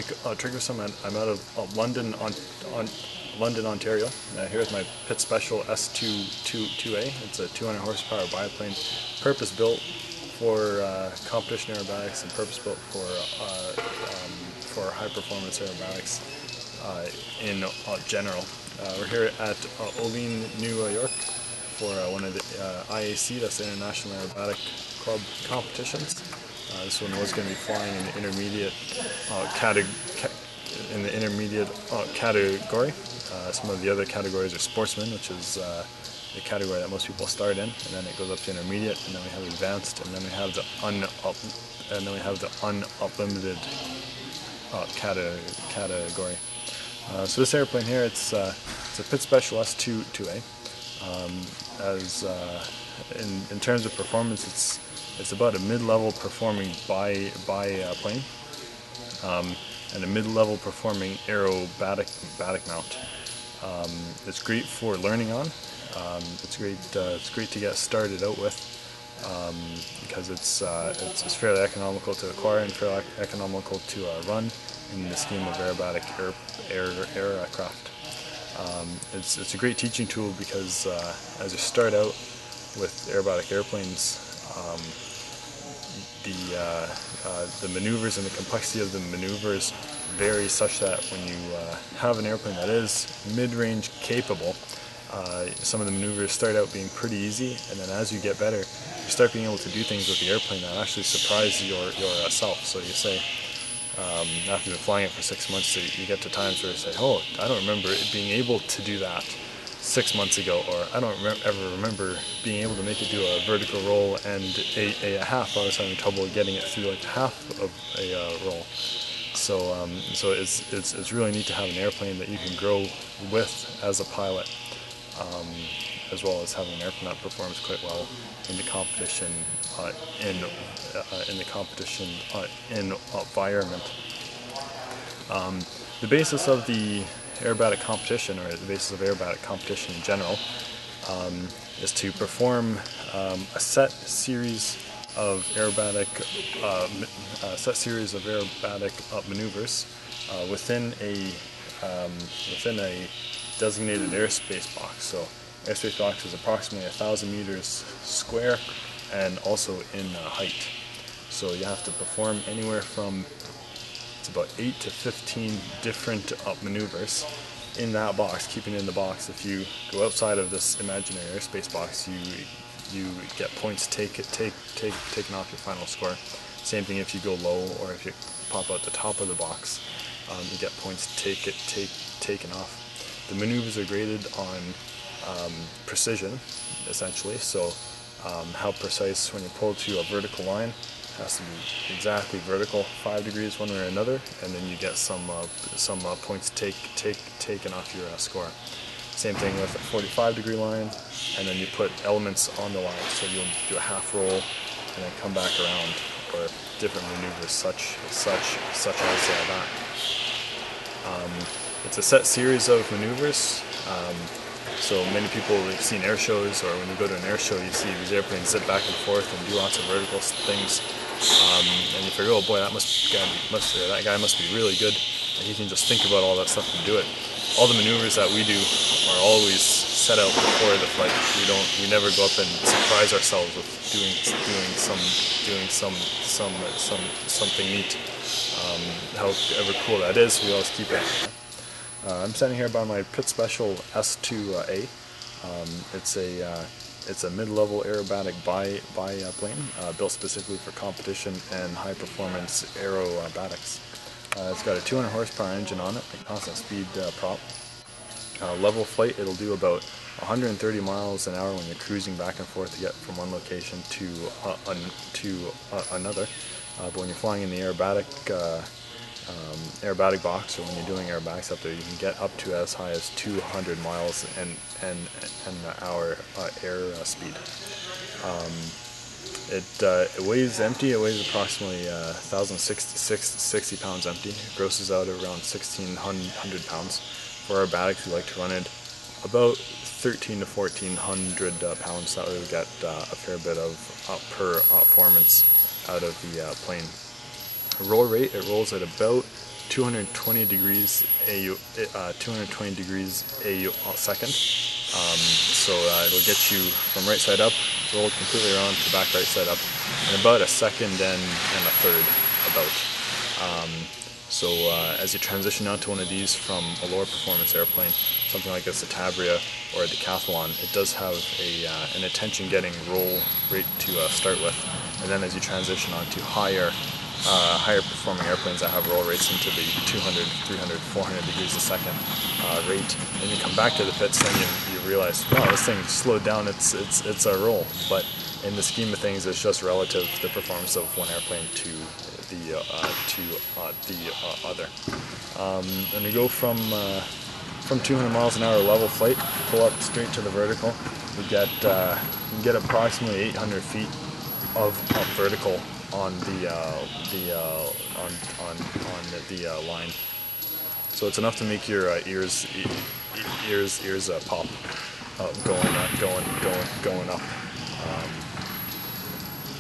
Mike Triggerson. I'm out of London, London, Ontario. Here's my Pit Special S2A. It's a 200 horsepower biplane, purpose built for competition aerobatics and purpose built for high performance aerobatics in general. We're here at Olean, New York for one of the IAC, that's the International Aerobatic Club competitions. This one was going to be flying in the intermediate category. Some of the other categories are sportsman, which is the category that most people start in, and then it goes up to intermediate, and then we have advanced, and then we have the unlimited category. So this airplane here, it's a Pit Special S2A. In terms of performance, it's about a mid-level performing biplane and a mid-level performing aerobatic mount. It's great for learning on. It's great to get started out with because it's fairly economical to acquire and fairly economical to run in the scheme of aerobatic aircraft. It's a great teaching tool because as you start out with aerobatic airplanes, the maneuvers and the complexity of the maneuvers vary such that when you have an airplane that is mid-range capable, some of the maneuvers start out being pretty easy, and then as you get better, you start being able to do things with the airplane that actually surprise yourself. So you say, after you've been flying it for 6 months, so you get to times where you say, oh, I don't remember being able to do that 6 months ago, or I don't ever remember being able to make it do a vertical roll and a half. I was having trouble getting it through like half of a roll. So it's really neat to have an airplane that you can grow with as a pilot, as well as having an airplane that performs quite well in the competition environment. The basis of the aerobatic competition, or the basis of aerobatic competition in general, is to perform a set series of aerobatic maneuvers within a designated airspace box. So airspace box is approximately 1,000 meters square and also in height. So you have to perform anywhere from about 8 to 15 different maneuvers in that box, keeping it in the box. If you go outside of this imaginary airspace box, you get points taken off your final score. Same thing if you go low, or if you pop out the top of the box, you get points taken off. The maneuvers are graded on precision, essentially. So how precise when you pull to a vertical line. Has to be exactly vertical, 5 degrees one way or another, and then you get some points taken off your score. Same thing with a 45-degree line, and then you put elements on the line, so you'll do a half roll and then come back around, or different maneuvers such as that. It's a set series of maneuvers. So many people have seen air shows, or when you go to an air show, you see these airplanes zip back and forth and do lots of vertical things, and you figure, oh boy, that guy must be really good, and he can just think about all that stuff and do it. All the maneuvers that we do are always set out before the flight. We never go up and surprise ourselves with doing something neat. However cool that is, we always keep it. I'm standing here by my Pit Special S2A. It's a mid-level aerobatic biplane built specifically for competition and high-performance aerobatics. It's got a 200 horsepower engine on it, a constant speed prop. Level flight, it'll do about 130 miles an hour when you're cruising back and forth to get from one location to another. But when you're flying in the aerobatic box, or when you're doing aerobatics up there, you can get up to as high as 200 miles an hour air speed. It weighs empty. It weighs approximately 1,060 pounds empty. It grosses out around 1,600 pounds. For aerobatics, we like to run it about 1,300 to 1,400 pounds. That way we get a fair bit of performance out of the plane. roll rate, it rolls at about 220 degrees AU, 220 degrees AU a second. So it'll get you from right side up, rolled completely around to back right side up, in about a second and a third, about. So as you transition onto one of these from a lower performance airplane, something like a Citabria or a Decathlon, it does have an attention getting roll rate to start with, and then as you transition onto higher performing airplanes that have roll rates into the 200, 300, 400 degrees a second rate, and you come back to the pits, then you realize, wow, this thing slowed down its a roll. But in the scheme of things, it's just relative the performance of one airplane to the other. And we go from 200 miles an hour level flight, pull up straight to the vertical. We get approximately 800 feet of vertical on the line. So it's enough to make your ears pop, going up.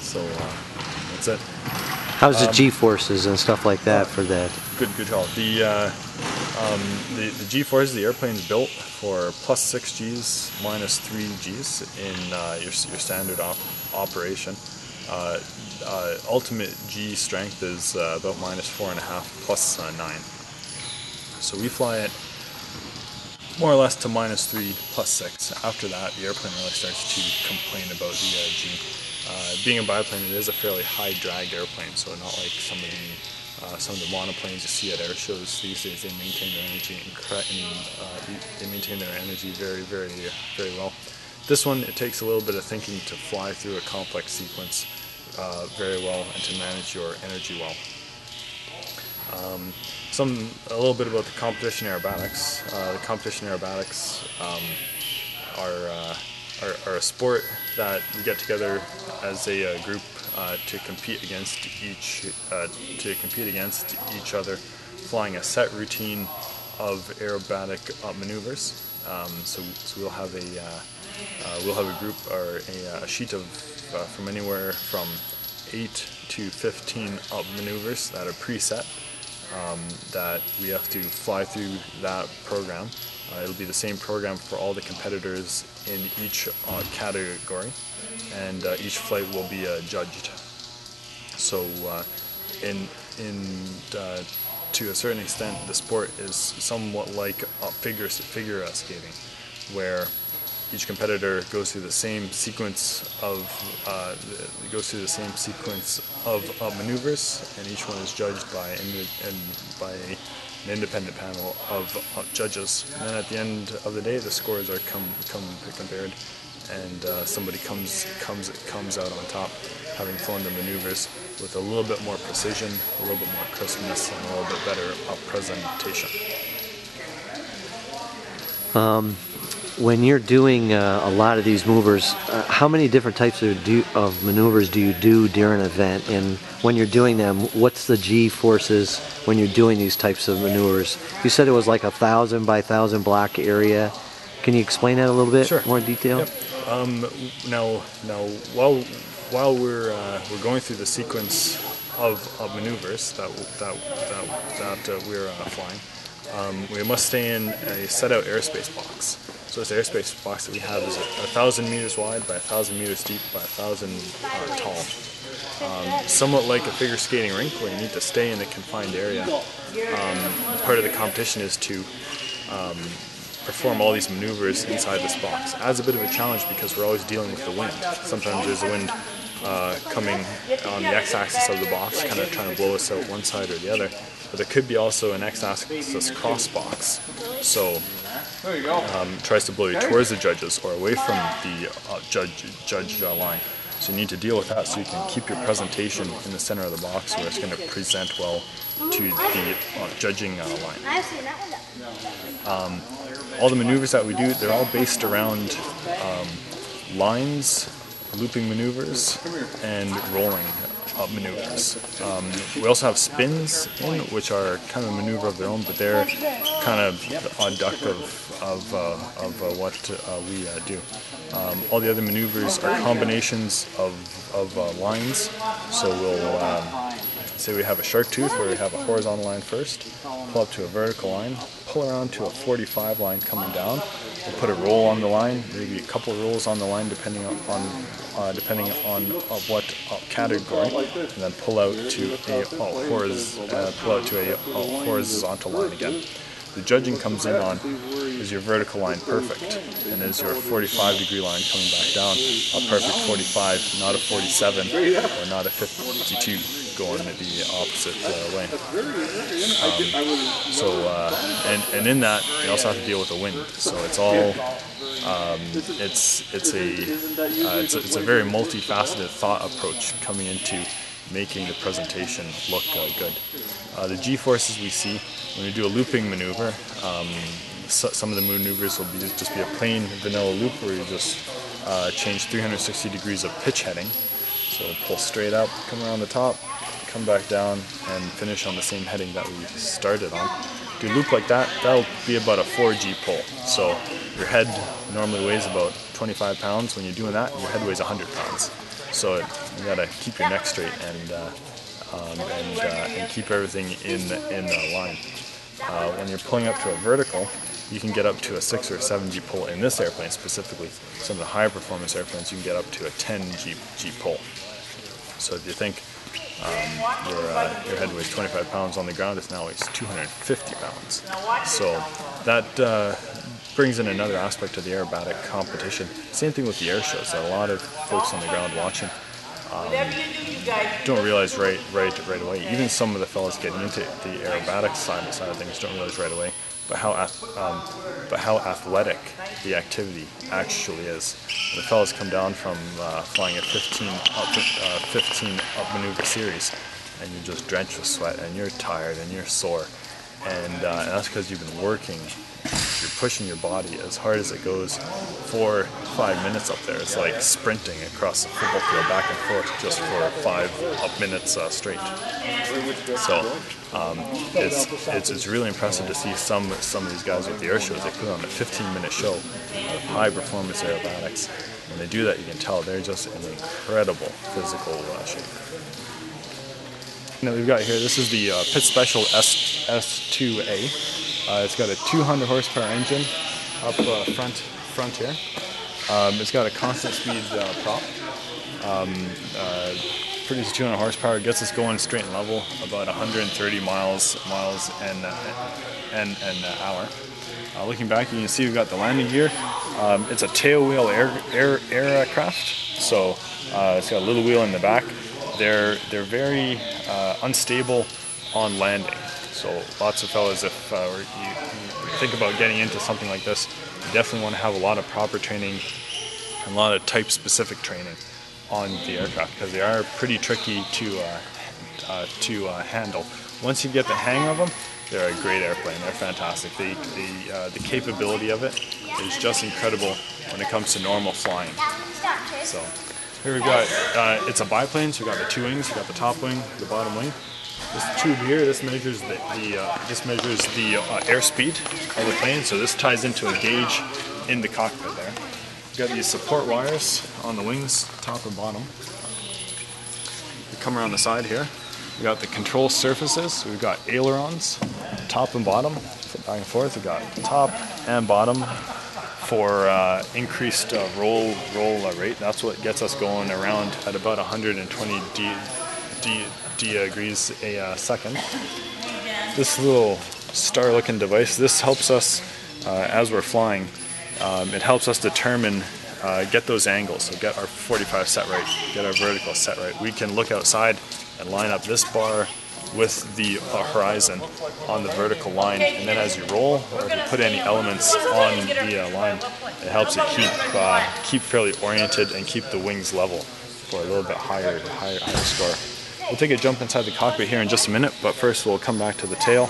So that's it. How's the G-forces and stuff like that for that? Good call. The G-forces, the airplane's built for plus 6 Gs, minus 3 Gs in your standard operation. Ultimate G strength is about minus 4.5 plus 9. So we fly it more or less to minus 3 plus 6. After that, the airplane really starts to complain about the G. Being a biplane, it is a fairly high drag airplane, so not like some of the monoplanes you see at air shows these days. They maintain their energy very, very, very well. This one, it takes a little bit of thinking to fly through a complex sequence very well and to manage your energy well. A little bit about the competition aerobatics. The competition aerobatics are a sport that we get together as a group to compete against each other, flying a set routine of aerobatic maneuvers. So we'll have a group or a sheet of from anywhere from 8 to 15 up maneuvers that are preset, that we have to fly through that program. It'll be the same program for all the competitors in each category, and each flight will be judged. So to a certain extent, the sport is somewhat like figure skating, where each competitor goes through the same sequence of maneuvers, and each one is judged by an independent panel of judges. And then at the end of the day, the scores are compared, and somebody comes out on top, having flown the maneuvers with a little bit more precision, a little bit more crispness, and a little bit better presentation. When you're doing a lot of these maneuvers, how many different types of maneuvers do you do during an event? And when you're doing them, what's the G-forces when you're doing these types of maneuvers? You said it was like 1,000 by 1,000 block area. Can you explain that a little bit more detail? Yep. Now, while we're going through the sequence of maneuvers that we're flying, we must stay in a set-out airspace box. So this airspace box that we have is 1,000 meters wide by 1,000 meters deep by 1,000 tall. Somewhat like a figure skating rink where you need to stay in a confined area. Part of the competition is to perform all these maneuvers inside this box. Adds a bit of a challenge because we're always dealing with the wind. Sometimes there's a wind coming on the x-axis of the box, kind of trying to blow us out one side or the other. But there could be also an x-axis cross box, so tries to blow you towards the judges or away from the judge line. So you need to deal with that so you can keep your presentation in the center of the box where it's going to present well to the judging line. All the maneuvers that we do, they're all based around lines, looping maneuvers, and rolling maneuvers. We also have spins in, which are kind of a maneuver of their own, but they're kind of the odd duck of what we do. All the other maneuvers are combinations of lines, so say we have a shark tooth where we have a horizontal line first, pull up to a vertical line, pull around to a 45 line coming down. We'll put a roll on the line, maybe a couple rolls on the line depending on what category, and then pull out to a horizontal line again. The judging comes in on, is your vertical line perfect, and is your 45-degree line coming back down a perfect 45, not a 47 or not a 52 going the opposite way. And in that you also have to deal with the wind. So it's all it's a very multifaceted thought approach coming into making the presentation look good. The G-forces we see when we do a looping maneuver, some of the maneuvers will just be a plain vanilla loop where you just change 360 degrees of pitch heading. So pull straight up, come around the top, come back down, and finish on the same heading that we started on. Do a loop like that, that'll be about a 4G pull. So your head normally weighs about 25 pounds. When you're doing that, your head weighs 100 pounds. So you gotta keep your neck straight and keep everything in the line. When you're pulling up to a vertical, you can get up to a 6 or 7G pull in this airplane specifically. Some of the higher performance airplanes, you can get up to a 10G pull. So if you think your head weighs 25 pounds on the ground, it now weighs 250 pounds. So that brings in another aspect of the aerobatic competition. Same thing with the air shows that a lot of folks on the ground watching don't realize right away. Even some of the fellas getting into the aerobatic side of things don't realize right away, but how athletic the activity actually is. The fellas come down from flying a 15 up maneuver series, and you're just drenched with sweat, and you're tired, and you're sore, and that's because you've been working. You're pushing your body as hard as it goes for 5 minutes up there. It's like sprinting across the football field back and forth just for 5 minutes straight. So it's really impressive to see some of these guys with the air shows. They put on a 15-minute show of high performance aerobatics. When they do that, you can tell they're just in incredible physical shape. Now we've got here, this is the Pit Special S2A. It's got a 200 horsepower engine up front here. It's got a constant speed prop. Produces 200 horsepower, gets us going straight and level, about 130 miles an hour. Looking back, you can see we've got the landing gear. It's a tailwheel aircraft, so it's got a little wheel in the back. They're very unstable on landing. So lots of fellas, if you think about getting into something like this, you definitely want to have a lot of proper training and a lot of type-specific training on the aircraft, because they are pretty tricky to handle. Once you get the hang of them, they're a great airplane. They're fantastic. The capability of it is just incredible when it comes to normal flying. So here we've got, it's a biplane, so we've got the 2 wings. We've got the top wing, the bottom wing. This tube here, this measures the airspeed of the plane. So this ties into a gauge in the cockpit there. We've got these support wires on the wings, top and bottom. We come around the side here. We've got the control surfaces. We've got ailerons, top and bottom, back and forth. We've got top and bottom for increased roll rate. That's what gets us going around at about 120 degrees a second. This little star-looking device, this helps us as we're flying. It helps us determine, get those angles, so get our 45 set right, get our vertical set right. We can look outside and line up this bar with the horizon on the vertical line, and then as you roll, or if you put any elements on the line, it helps you keep fairly oriented and keep the wings level for a little bit higher score. We'll take a jump inside the cockpit here in just a minute, but first we'll come back to the tail.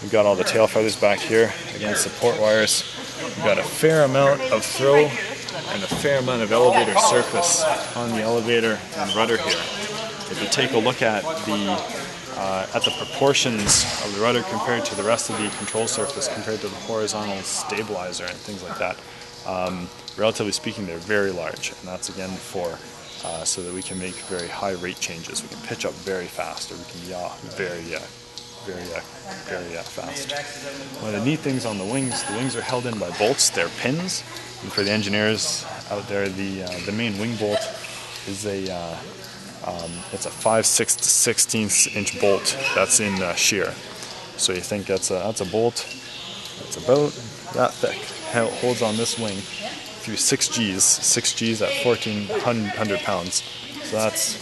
We've got all the tail feathers back here, again support wires. We've got a fair amount of throw and a fair amount of elevator surface on the elevator and rudder here. If you take a look at the proportions of the rudder compared to the rest of the control surface, compared to the horizontal stabilizer and things like that, relatively speaking, they're very large, and that's again for so that we can make very high rate changes. We can pitch up very fast, or we can yaw very fast. One of the neat things on the wings are held in by bolts. They're pins. And for the engineers out there, the main wing bolt is it's a 5/16 inch bolt that's in shear. So you think that's a bolt that's about that thick. It holds on this wing through 6 Gs at 1,400 pounds. So that's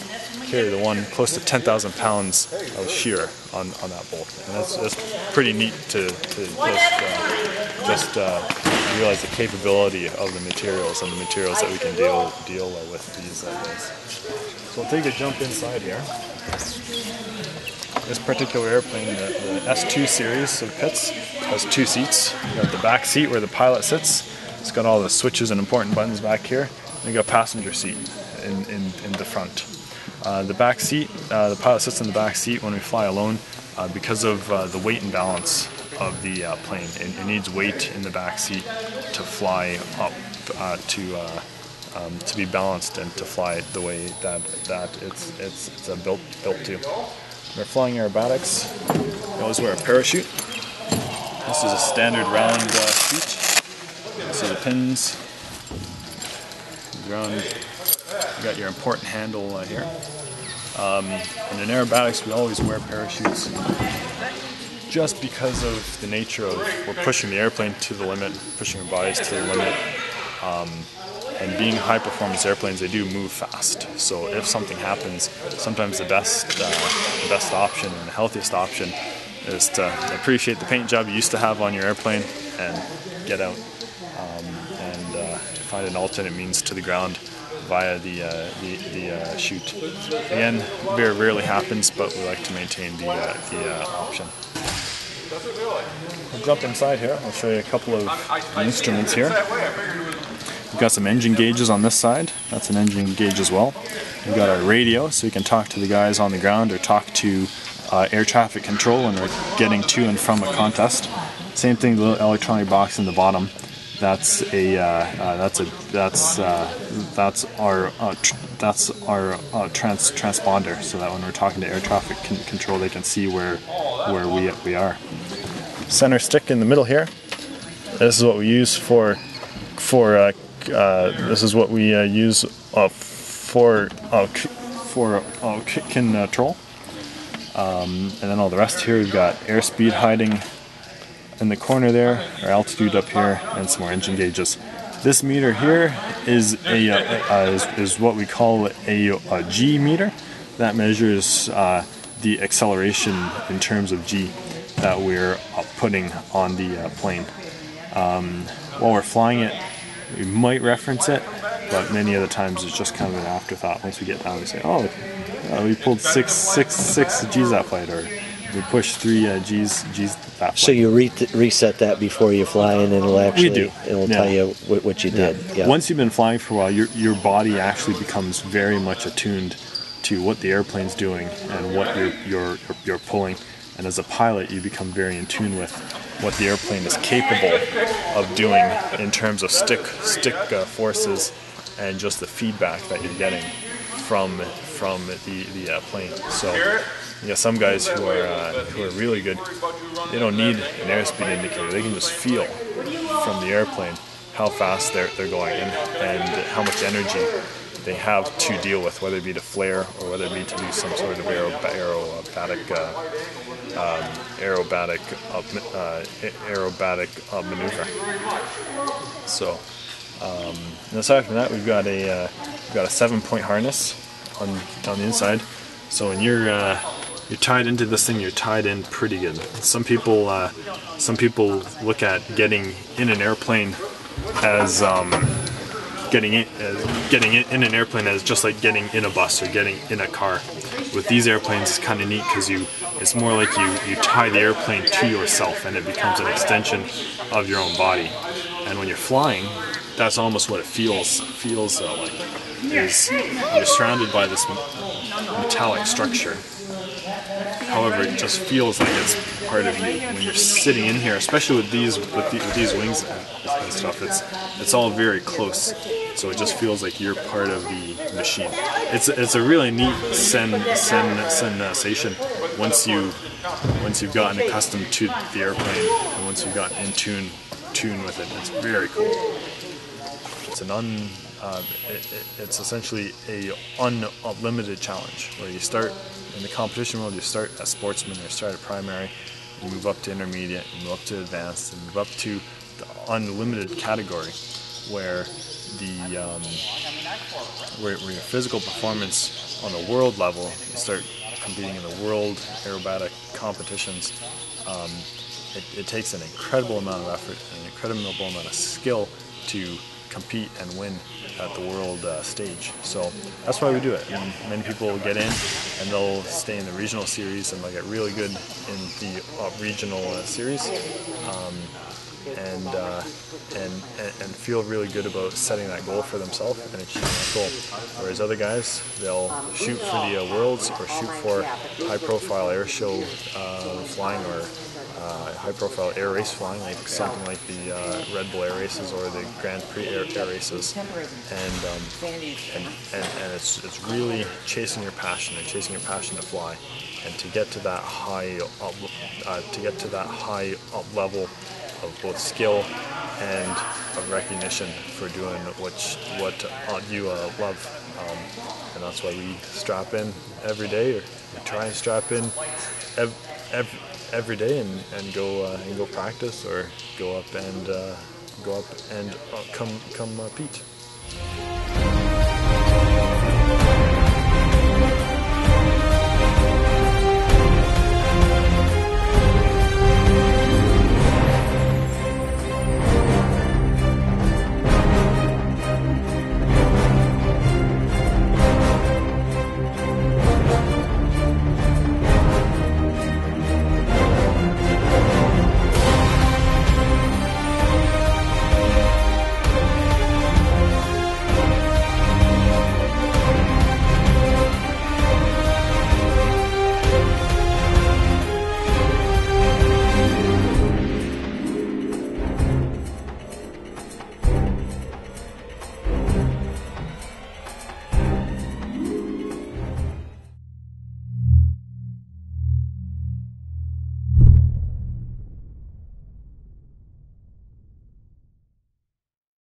carry the one close to 10,000 pounds of shear on that bolt, and that's pretty neat to just realize the capability of the materials and the materials that we can deal with these things. So we'll take a jump inside here. This particular airplane, the S2 series of Pitts, has 2 seats. You got the back seat where the pilot sits. It's got all the switches and important buttons back here. And you got a passenger seat in the front. The back seat, the pilot sits in the back seat when we fly alone because of the weight and balance of the plane. It needs weight in the back seat to fly up, to be balanced and to fly the way that it's built to. When we're flying aerobatics, we always wear a parachute. This is a standard round chute. So the pins, round. You got your important handle here. And in aerobatics, we always wear parachutes just because of the nature of we're pushing the airplane to the limit, pushing our bodies to the limit. And being high-performance airplanes, they do move fast. So if something happens, sometimes the best option and the healthiest option is to appreciate the paint job you used to have on your airplane and get out and find an alternate means to the ground via the chute. Again, very rarely happens, but we like to maintain the option. We'll jump inside here. I'll show you a couple of instruments here. We've got some engine gauges on this side. That's an engine gauge as well. We've got our radio, so we can talk to the guys on the ground or talk to air traffic control when we're getting to and from a contest. Same thing, the little electronic box in the bottom. That's our transponder, so that when we're talking to air traffic control, they can see where we are. Center stick in the middle here. This is what we use for control. And then all the rest here, we've got airspeed hiding in the corner there, our altitude up here, and some more engine gauges. This meter here is what we call a G meter. That measures the acceleration in terms of G that we're putting on the plane. While we're flying it, we might reference it, but many other times it's just kind of an afterthought. Once we get down, we say, "Oh, we pulled six G's that flight," or "We pushed 3 G's that flight." So you reset that before you fly, and it'll actually tell you what you did. Yeah. Once you've been flying for a while, your body actually becomes very much attuned to what the airplane's doing and what you're pulling. And as a pilot, you become very in tune with what the airplane is capable of doing in terms of stick forces and just the feedback that you're getting from the plane. So you got some guys who are really good. They don't need an airspeed indicator. They can just feel from the airplane how fast they're going and how much energy they have to deal with, whether it be to flare or whether it be to do some sort of aerobatic maneuver. So, and aside from that, we've got a 7-point harness on the inside. So when you're tied into this thing, you're tied in pretty good. Some people look at getting in an airplane as getting in an airplane as just like getting in a bus or getting in a car. With these airplanes, it's kind of neat because it's more like you tie the airplane to yourself, and it becomes an extension of your own body. And when you're flying, that's almost what it feels like. Is you're surrounded by this metallic structure. However, it just feels like it's part of you when you're sitting in here, especially with these wings and stuff. It's all very close, so it just feels like you're part of the machine. It's a really neat sensation once you've gotten accustomed to the airplane and once you've gotten in tune with it. It's very cool. It's an it's essentially a unlimited challenge where you start in the competition world. You start as sportsman, you start at primary, you move up to intermediate, you move up to advanced, and move up to the unlimited category, where where your physical performance on the world level, you start competing in the world aerobatic competitions. It takes an incredible amount of effort and an incredible amount of skill to compete and win at the world stage. So that's why we do it. And many people get in and they'll stay in the regional series and they'll get really good in the regional series, and feel really good about setting that goal for themselves and achieving that goal. Whereas other guys, they'll shoot for the worlds or shoot for high-profile air show flying, or high-profile air race flying, like something like the Red Bull air races or the Grand Prix air races, and it's really chasing your passion to fly, and to get to that high level of both skill and of recognition for doing what you love, and that's why we strap in every day, or we try and strap in every day and go practice, or go up and compete.